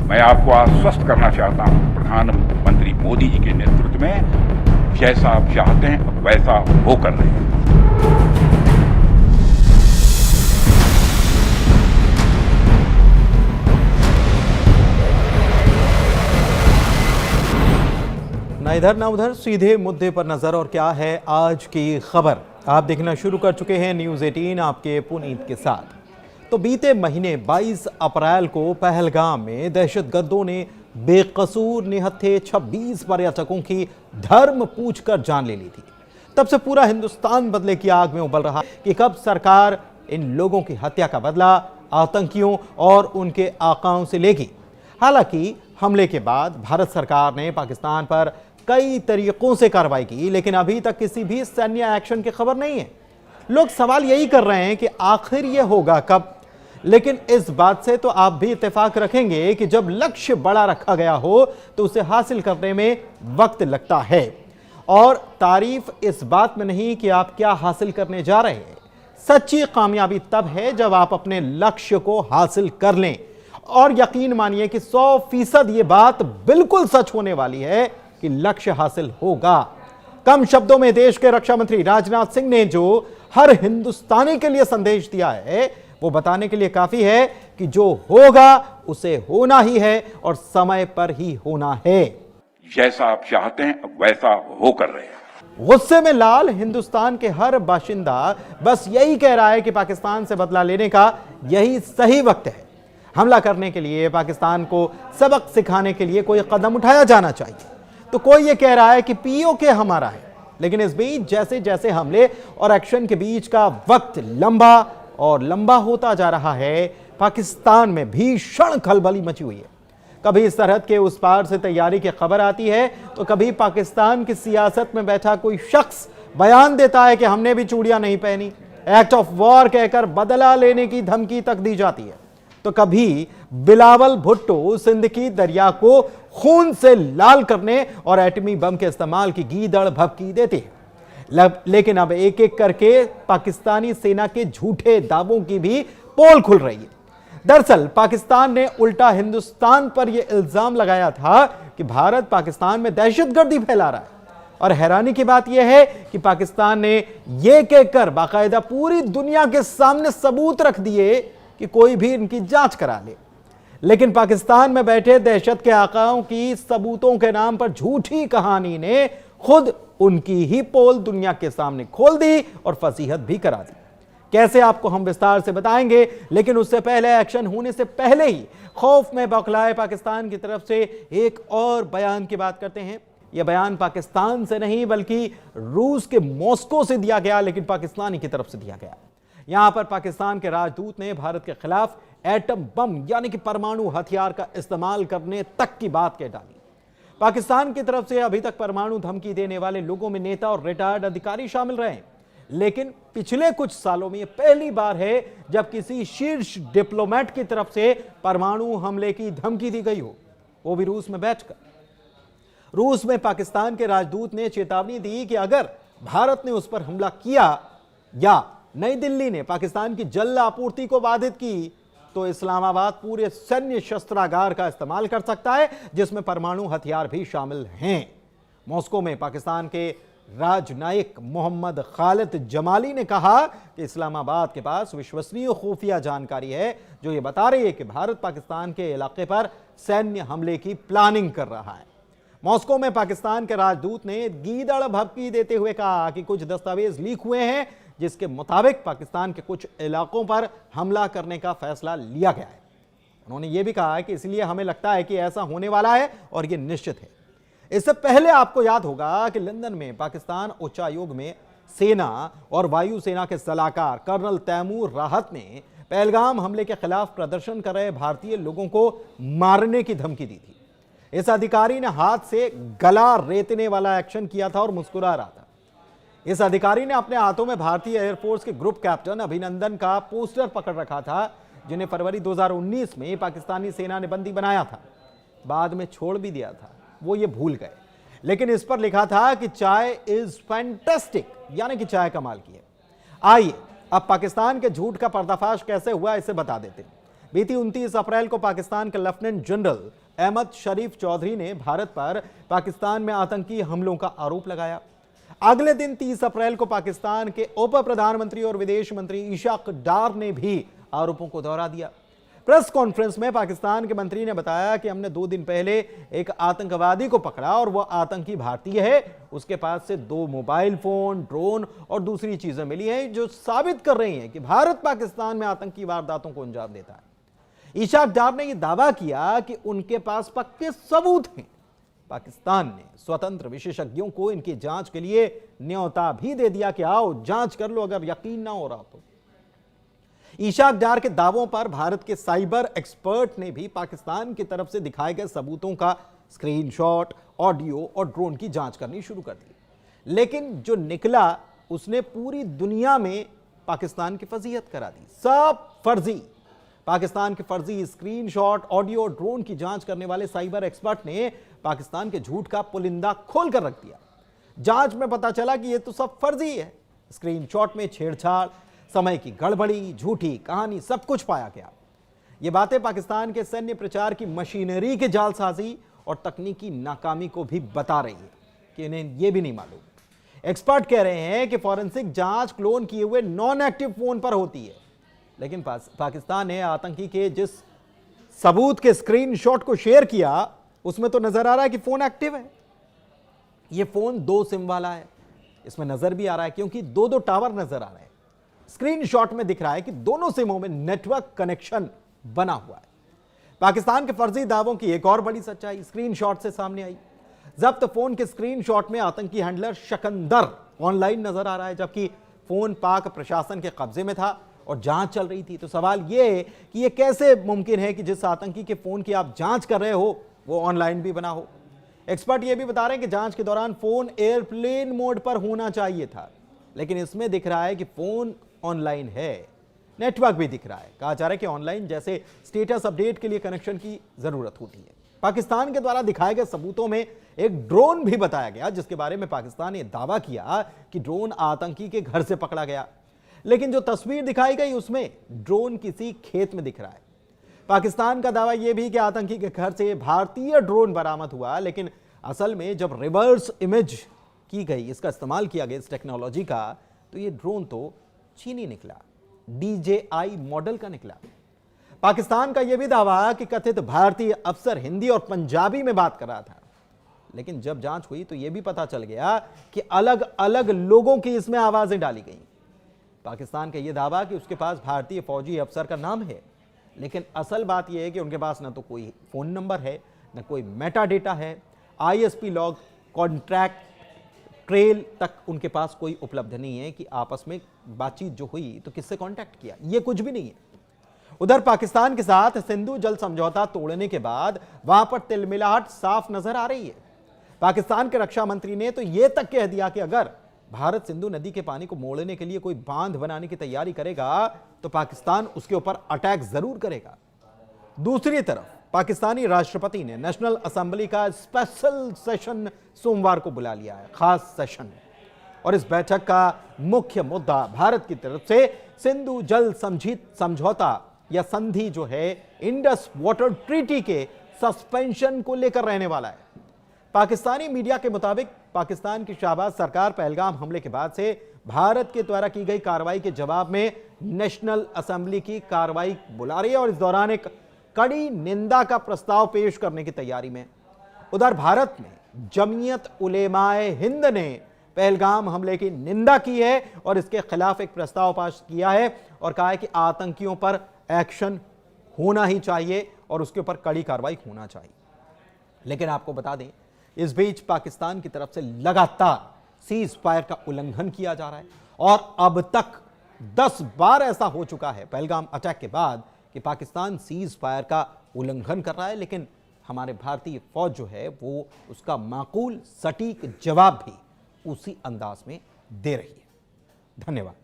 मैं आपको आश्वस्त करना चाहता हूं, प्रधानमंत्री मोदी जी के नेतृत्व में जैसा आप चाहते हैं वैसा वो कर रहे हैं। ना इधर ना उधर, सीधे मुद्दे पर नजर। और क्या है आज की खबर, आप देखना शुरू कर चुके हैं न्यूज़ 18 आपके पुनीत के साथ। तो बीते महीने 22 अप्रैल को पहलगाम में दहशतगर्दों ने बेकसूर निहत्थे 26 पर्यटकों की धर्म पूछकर जान ले ली थी। तब से पूरा हिंदुस्तान बदले की आग में उबल रहा कि कब सरकार इन लोगों की हत्या का बदला आतंकियों और उनके आकाओं से लेगी। हालांकि हमले के बाद भारत सरकार ने पाकिस्तान पर कई तरीकों से कार्रवाई की, लेकिन अभी तक किसी भी सैन्य एक्शन की खबर नहीं है। लोग सवाल यही कर रहे हैं कि आखिर ये होगा कब। लेकिन इस बात से तो आप भी इत्तेफाक रखेंगे कि जब लक्ष्य बड़ा रखा गया हो तो उसे हासिल करने में वक्त लगता है। और तारीफ इस बात में नहीं कि आप क्या हासिल करने जा रहे हैं, सच्ची कामयाबी तब है जब आप अपने लक्ष्य को हासिल कर लें। और यकीन मानिए कि 100% ये बात बिल्कुल सच होने वाली है कि लक्ष्य हासिल होगा। कम शब्दों में देश के रक्षा मंत्री राजनाथ सिंह ने जो हर हिंदुस्तानी के लिए संदेश दिया है, वो बताने के लिए काफी है कि जो होगा उसे होना ही है और समय पर ही होना है। जैसा आप चाहते हैं वैसा वो कर रहे हैं। गुस्से में लाल हिंदुस्तान के हर बाशिंदा बस यही कह रहा है कि पाकिस्तान से बदला लेने का यही सही वक्त है। हमला करने के लिए, पाकिस्तान को सबक सिखाने के लिए कोई कदम उठाया जाना चाहिए। तो कोई ये कह रहा है कि पीओके हमारा है। लेकिन इस बीच जैसे जैसे हमले और एक्शन के बीच का वक्त लंबा और लंबा होता जा रहा है, पाकिस्तान में भीषण खलबली मची हुई है। कभी सरहद के उस पार से तैयारी की खबर आती है, तो कभी पाकिस्तान की सियासत में बैठा कोई शख्स बयान देता है कि हमने भी चूड़ियां नहीं पहनी, एक्ट ऑफ वॉर कहकर बदला लेने की धमकी तक दी जाती है। तो कभी बिलावल भुट्टो सिंध की दरिया को खून से लाल करने और एटमी बम के इस्तेमाल की गीदड़ भभकी देते हैं। लेकिन अब एक एक करके पाकिस्तानी सेना के झूठे दावों की भी पोल खुल रही है। दरअसल पाकिस्तान ने उल्टा हिंदुस्तान पर यह इल्जाम लगाया था कि भारत पाकिस्तान में दहशतगर्दी फैला रहा है। और हैरानी की बात यह है कि पाकिस्तान ने यह कहकर बाकायदा पूरी दुनिया के सामने सबूत रख दिए कि कोई भी इनकी जांच करा ले। लेकिन पाकिस्तान में बैठे दहशत के आकाओं की सबूतों के नाम पर झूठी कहानी ने खुद उनकी ही पोल दुनिया के सामने खोल दी और फसीहत भी करा दी। कैसे, आपको हम विस्तार से बताएंगे, लेकिन उससे पहले, एक्शन होने से पहले ही खौफ में बौखलाए पाकिस्तान की तरफ से एक और बयान की बात करते हैं। यह बयान पाकिस्तान से नहीं बल्कि रूस के मॉस्को से दिया गया, लेकिन पाकिस्तानी की तरफ से दिया गया। यहां पर पाकिस्तान के राजदूत ने भारत के खिलाफ एटम बम यानी कि परमाणु हथियार का इस्तेमाल करने तक की बात कह डाली। पाकिस्तान की तरफ से अभी तक परमाणु धमकी देने वाले लोगों में नेता और रिटायर्ड अधिकारी शामिल रहे, लेकिन पिछले कुछ सालों में यह पहली बार है जब किसी शीर्ष डिप्लोमेट की तरफ से परमाणु हमले की धमकी दी गई हो, वो भी रूस में बैठकर। रूस में पाकिस्तान के राजदूत ने चेतावनी दी कि अगर भारत ने उस पर हमला किया या नई दिल्ली ने पाकिस्तान की जल आपूर्ति को बाधित की, तो इस्लामाबाद पूरे सैन्य शस्त्रागार का इस्तेमाल कर सकता है, जिसमें परमाणु हथियार भी शामिल हैं। मॉस्को में पाकिस्तान के राजनायक मोहम्मद खालिद जमाली ने कहा कि इस्लामाबाद के पास विश्वसनीय खुफिया जानकारी है जो ये बता रही है कि भारत पाकिस्तान के इलाके पर सैन्य हमले की प्लानिंग कर रहा है। मॉस्को में पाकिस्तान के राजदूत ने गीदड़ भभकी देते हुए कहा कि कुछ दस्तावेज लीक हुए हैं जिसके मुताबिक पाकिस्तान के कुछ इलाकों पर हमला करने का फैसला लिया गया है। उन्होंने यह भी कहा कि इसलिए हमें लगता है कि ऐसा होने वाला है और यह निश्चित है। इससे पहले आपको याद होगा कि लंदन में पाकिस्तान उच्चायोग में सेना और वायुसेना के सलाहकार कर्नल तैमूर राहत ने पहलगाम हमले के खिलाफ प्रदर्शन कर रहे भारतीय लोगों को मारने की धमकी दी थी। इस अधिकारी ने हाथ से गला रेतने वाला एक्शन किया था और मुस्कुरा रहा था। इस अधिकारी ने अपने हाथों में भारतीय एयरफोर्स के ग्रुप कैप्टन अभिनंदन का पोस्टर पकड़ रखा था, जिन्हें फरवरी 2019 में पाकिस्तानी सेना ने बंदी बनाया था। बाद में छोड़ भी दिया था, वो ये भूल गए। लेकिन इस पर लिखा था कि चाय इज फैंटास्टिक, यानी कि चाय कमाल की है। आइए अब पाकिस्तान के झूठ का पर्दाफाश कैसे हुआ इसे बता देते हैं। बीती 29 अप्रैल को पाकिस्तान के लेफ्टिनेंट जनरल अहमद शरीफ चौधरी ने भारत पर पाकिस्तान में आतंकी हमलों का आरोप लगाया। अगले दिन 30 अप्रैल को पाकिस्तान के उप प्रधानमंत्री और विदेश मंत्री इशाक डार ने भी आरोपों को दोहरा दिया। प्रेस कॉन्फ्रेंस में पाकिस्तान के मंत्री ने बताया कि हमने 2 दिन पहले एक आतंकवादी को पकड़ा और वह आतंकी भारतीय है। उसके पास से 2 मोबाइल फोन, ड्रोन और दूसरी चीजें मिली हैं जो साबित कर रही हैं कि भारत पाकिस्तान में आतंकी वारदातों को अंजाम देता है। इशाक डार ने यह दावा किया कि उनके पास पक्के सबूत हैं। पाकिस्तान ने स्वतंत्र विशेषज्ञों को इनकी जांच के लिए न्योता भी दे दिया कि आओ जांच कर लो अगर यकीन ना हो रहा तो। इशाक डार के दावों पर भारत के साइबर एक्सपर्ट ने भी पाकिस्तान की तरफ से दिखाए गए सबूतों का स्क्रीनशॉट, ऑडियो और ड्रोन की जांच करनी शुरू कर दी। लेकिन जो निकला उसने पूरी दुनिया में पाकिस्तान की फजीहत करा दी। सब फर्जी। पाकिस्तान के फर्जी स्क्रीनशॉट, ऑडियो, ड्रोन की जांच करने वाले साइबर एक्सपर्ट ने पाकिस्तान के झूठ का पुलिंदा खोलकर रख दिया। जांच में पता चला कि यह तो सब फर्जी है। स्क्रीनशॉट में छेड़छाड़, समय की गड़बड़ी, झूठी कहानी, सब कुछ पाया गया। ये बातें पाकिस्तान के सैन्य प्रचार की मशीनरी के जालसाजी और तकनीकी नाकामी को भी बता रही है कि इन्हें यह भी नहीं मालूम। एक्सपर्ट कह रहे हैं कि फॉरेंसिक जांच क्लोन किए हुए नॉन एक्टिव फोन पर होती है, लेकिन पाकिस्तान ने आतंकी के जिस सबूत के स्क्रीनशॉट को शेयर किया उसमें तो नजर आ रहा है कि फोन एक्टिव है। यह फोन 2 सिम वाला है। इसमें नजर भी आ रहा है क्योंकि 2 टावर नजर आ रहे हैं। स्क्रीनशॉट में दिख रहा है कि दोनों सिमों में नेटवर्क कनेक्शन बना हुआ है। पाकिस्तान के फर्जी दावों की एक और बड़ी सच्चाई स्क्रीनशॉट से सामने आई। जब्त फोन के स्क्रीनशॉट में आतंकी हैंडलर शकंदर ऑनलाइन नजर आ रहा है, जबकि फोन पाक प्रशासन के कब्जे में था और जांच चल रही थी। तो सवाल यह है कि यह कैसे मुमकिन है कि जिस आतंकी के फोन की आप जांच कर रहे हो वो ऑनलाइन भी बना हो। एक्सपर्ट यह भी बता रहे हैं कि जांच के दौरान फोन एयरप्लेन मोड पर होना चाहिए था, लेकिन इसमें दिख रहा है कि फोन ऑनलाइन है। नेटवर्क भी दिख रहा है। कहा जा रहा है कि ऑनलाइन जैसे स्टेटस अपडेट के लिए कनेक्शन की जरूरत होती है। पाकिस्तान के द्वारा दिखाए गए सबूतों में एक ड्रोन भी बताया गया, जिसके बारे में पाकिस्तान ने दावा किया कि ड्रोन आतंकी के घर से पकड़ा गया, लेकिन जो तस्वीर दिखाई गई उसमें ड्रोन किसी खेत में दिख रहा है। पाकिस्तान का दावा यह भी कि आतंकी के घर से भारतीय ड्रोन बरामद हुआ, लेकिन असल में जब रिवर्स इमेज की गई, इसका इस्तेमाल किया गया इस टेक्नोलॉजी का, तो यह ड्रोन तो चीनी निकला, DJI मॉडल का निकला। पाकिस्तान का यह भी दावा कि कथित भारतीय अफसर हिंदी और पंजाबी में बात कर रहा था, लेकिन जब जांच हुई तो यह भी पता चल गया कि अलग अलग लोगों की इसमें आवाजें डाली गई। पाकिस्तान का यह दावा कि उसके पास भारतीय फौजी अफसर का नाम है, लेकिन असल बात यह है कि उनके पास ना तो कोई फोन नंबर है, ना कोई मेटा डेटा है, ISP लॉग, कॉन्ट्रैक्ट ट्रेल तक उनके पास कोई उपलब्ध नहीं है कि आपस में बातचीत जो हुई तो किससे कांटेक्ट किया, ये कुछ भी नहीं है। उधर पाकिस्तान के साथ सिंधु जल समझौता तोड़ने के बाद वहां पर तिलमिलाहट साफ नजर आ रही है। पाकिस्तान के रक्षा मंत्री ने तो यह तक कह दिया कि अगर भारत सिंधु नदी के पानी को मोड़ने के लिए कोई बांध बनाने की तैयारी करेगा तो पाकिस्तान उसके ऊपर अटैक जरूर करेगा। दूसरी तरफ पाकिस्तानी राष्ट्रपति ने नेशनल असेंबली का स्पेशल सेशन सोमवार को बुला लिया है, खास सेशन, और इस बैठक का मुख्य मुद्दा भारत की तरफ से सिंधु जल समझौता या संधि जो है इंडस वाटर ट्रीटी के सस्पेंशन को लेकर रहने वाला है। पाकिस्तानी मीडिया के मुताबिक पाकिस्तान की शाहबाज सरकार पहलगाम हमले के बाद से भारत के द्वारा की गई कार्रवाई के जवाब में नेशनल असेंबली की कार्रवाई बुला रही है और इस दौरान एक कड़ी निंदा का प्रस्ताव पेश करने की तैयारी में। उधर भारत में जमीयत उलेमाए हिंद ने पहलगाम हमले की निंदा की है और इसके खिलाफ एक प्रस्ताव पास किया है और कहा है कि आतंकियों पर एक्शन होना ही चाहिए और उसके ऊपर कड़ी कार्रवाई होना चाहिए। लेकिन आपको बता दें, इस बीच पाकिस्तान की तरफ से लगातार सीज फायर का उल्लंघन किया जा रहा है और अब तक 10 बार ऐसा हो चुका है पहलगाम अटैक के बाद कि पाकिस्तान सीज फायर का उल्लंघन कर रहा है, लेकिन हमारे भारतीय फौज जो है वो उसका माकूल सटीक जवाब भी उसी अंदाज में दे रही है। धन्यवाद।